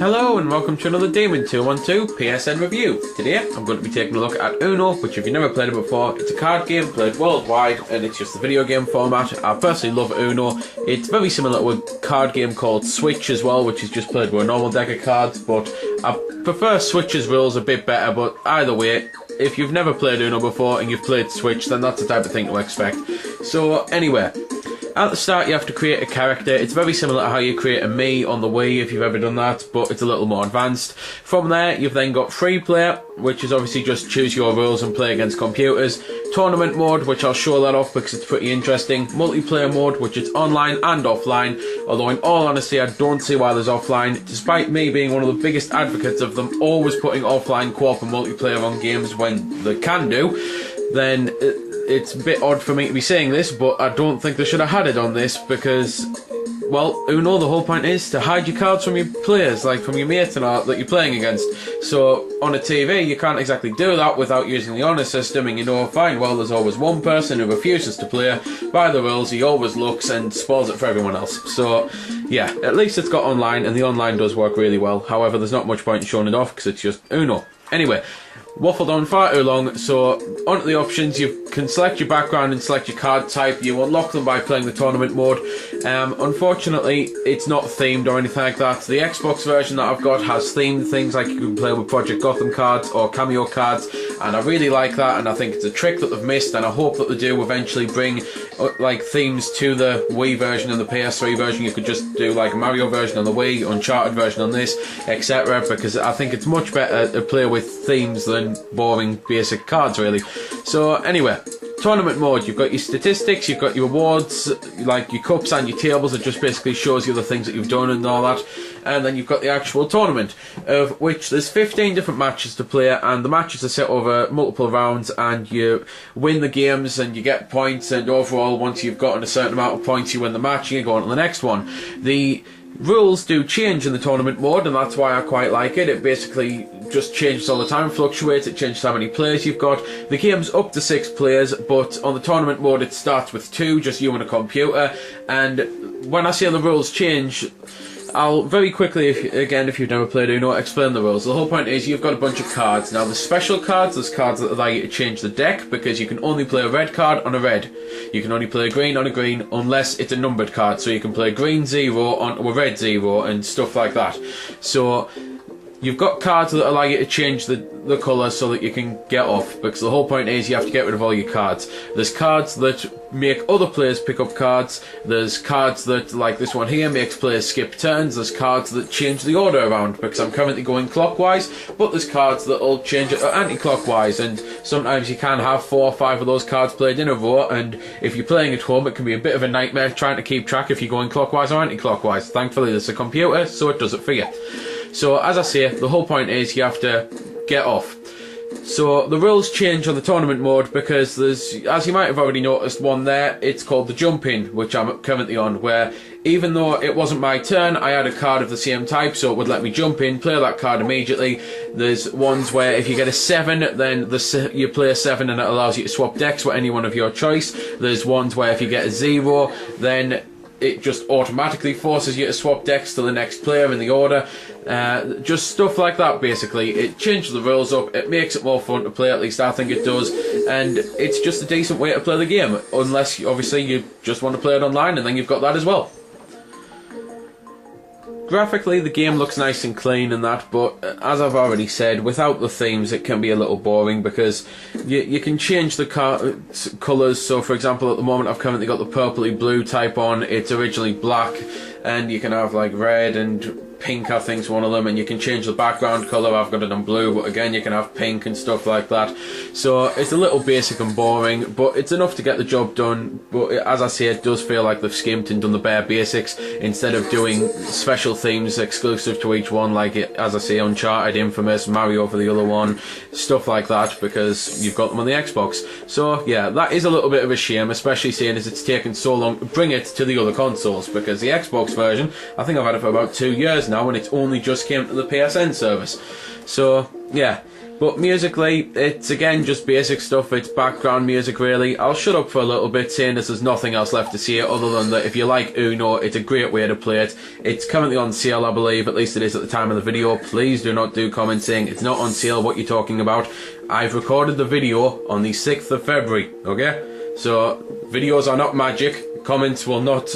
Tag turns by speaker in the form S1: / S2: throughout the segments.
S1: Hello and welcome to another Demon 212 PSN review. Today I'm going to be taking a look at Uno, which if you've never played it before, it's a card game played worldwide and it's just the video game format. I personally love Uno. It's very similar to a card game called Switch as well, which is just played with a normal deck of cards, but I prefer Switch's rules a bit better. But either way, if you've never played Uno before and you've played Switch, then that's the type of thing to expect. So anyway, at the start you have to create a character. It's very similar to how you create a Mii on the Wii if you've ever done that, but it's a little more advanced. From there you've then got free player, which is obviously just choose your rules and play against computers. Tournament mode, which I'll show that off because it's pretty interesting. Multiplayer mode, which is online and offline, although in all honesty I don't see why there's offline, despite me being one of the biggest advocates of them always putting offline co-op and multiplayer on games when they can do. Then it's a bit odd for me to be saying this, but I don't think they should have had it on this because, well, Uno, the whole point is to hide your cards from your players, like from your mates and all that you're playing against. So on a TV you can't exactly do that without using the honor system, and you know fine well there's always one person who refuses to play by the rules. He always looks and spoils it for everyone else. So yeah, at least it's got online, and the online does work really well. However, there's not much point in showing it off because it's just Uno. Anyway, waffled on far too long, so onto the options. You can select your background and select your card type. You unlock them by playing the tournament mode. Unfortunately, it's not themed or anything like that. The Xbox version that I've got has themed things, like you can play with Project Gotham cards or cameo cards, and I really like that, and I think it's a trick that they've missed, and I hope that they do eventually bring like themes to the Wii version and the PS3 version. You could just do like a Mario version on the Wii, Uncharted version on this, etc., because I think it's much better to play with themes than boring basic cards really. So anyway, tournament mode, you've got your statistics, you've got your awards, like your cups and your tables. It just basically shows you the things that you've done and all that. And then you've got the actual tournament, of which there's 15 different matches to play, and the matches are set over multiple rounds, and you win the games and you get points, and overall once you've gotten a certain amount of points you win the match and you go on to the next one. The rules do change in the tournament mode, and that's why I quite like it. It basically just changes all the time, fluctuates, it changes how many players you've got. The game's up to 6 players, but on the tournament mode it starts with 2, just you and a computer. And when I say the rules change, I'll very quickly, if you've never played Uno, explain the rules. The whole point is you've got a bunch of cards. Now there's special cards, there's cards that allow you to change the deck, because you can only play a red card on a red. You can only play a green on a green unless it's a numbered card, so you can play green 0 onto a red 0 and stuff like that. So you've got cards that allow you to change the colour so that you can get off, because the whole point is you have to get rid of all your cards. There's cards that make other players pick up cards. There's cards that, like this one here, makes players skip turns. There's cards that change the order around, because I'm currently going clockwise, but there's cards that will change it anti-clockwise, and sometimes you can have 4 or 5 of those cards played in a row, and if you're playing at home it can be a bit of a nightmare trying to keep track if you're going clockwise or anti-clockwise. Thankfully there's a computer, so it does it for you. So as I say, the whole point is you have to get off. So the rules change on the tournament mode because there's, as you might have already noticed, one there. It's called the jump in, which I'm currently on, where even though it wasn't my turn, I had a card of the same type, so it would let me jump in, play that card immediately. There's ones where if you get a 7, then you play a 7 and it allows you to swap decks with anyone of your choice. There's ones where if you get a 0, then it just automatically forces you to swap decks to the next player in the order. Just stuff like that basically. It changes the rules up, it makes it more fun to play, at least I think it does, and it's just a decent way to play the game, unless obviously you just want to play it online, and then you've got that as well. Graphically the game looks nice and clean and that, but as I've already said, without the themes it can be a little boring, because you can change the colours. So for example, at the moment I've currently got the purpley blue type on. It's originally black, and you can have like red and pink, I think's one of them, and you can change the background colour. I've got it on blue, but again you can have pink and stuff like that. So it's a little basic and boring, but it's enough to get the job done. But as I say, it does feel like they've skimped and done the bare basics instead of doing special themes exclusive to each one, like as I say, Uncharted, Infamous, Mario for the other one, stuff like that, because you've got them on the Xbox. So yeah, that is a little bit of a shame, especially seeing as it's taken so long to bring it to the other consoles, because the Xbox version, I think I've had it for about 2 years now, and it's only just came to the PSN service. So yeah, But musically, it's again just basic stuff. It's background music really. I'll shut up for a little bit saying this, there's nothing else left to see it other than that if you like Uno, it's a great way to play it. It's currently on sale, I believe, at least it is at the time of the video. Please do not do comments saying it's not on sale, what you're talking about. I've recorded the video on the 6th of February, okay? So, videos are not magic. Comments will not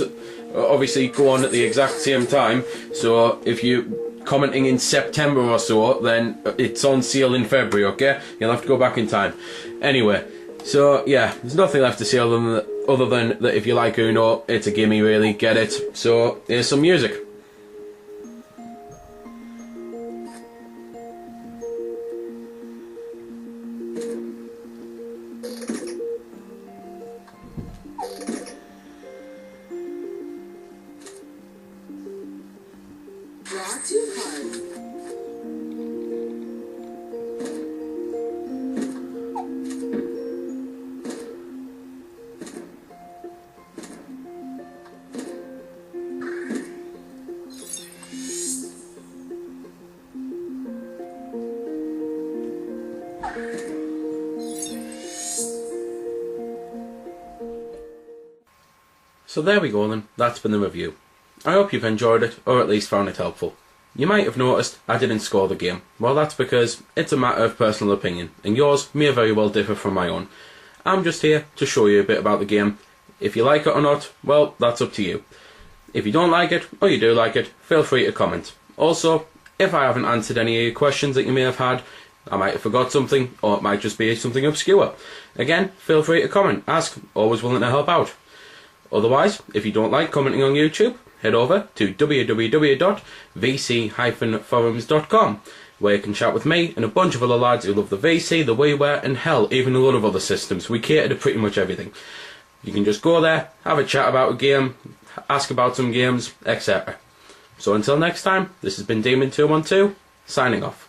S1: obviously go on at the exact same time. So, if you commenting in September or so, then it's on sale in February, okay? You'll have to go back in time. Anyway, so yeah, there's nothing left to say other than that if you like Uno, it's a gimme really, get it. So, here's some music.
S2: Draw 2 cards.
S1: So there we go then, that's been the review. I hope you've enjoyed it, or at least found it helpful. You might have noticed I didn't score the game. Well, that's because it's a matter of personal opinion, and yours may very well differ from my own. I'm just here to show you a bit about the game. If you like it or not, well, that's up to you. If you don't like it, or you do like it, feel free to comment. Also, if I haven't answered any of your questions that you may have had, I might have forgot something, or it might just be something obscure. Again, feel free to comment, ask, always willing to help out. Otherwise, if you don't like commenting on YouTube, head over to www.vc-forums.com, where you can chat with me and a bunch of other lads who love the VC, the WiiWare, and hell, even a lot of other systems. We cater to pretty much everything. You can just go there, have a chat about a game, ask about some games, etc. So until next time, this has been Demon212, signing off.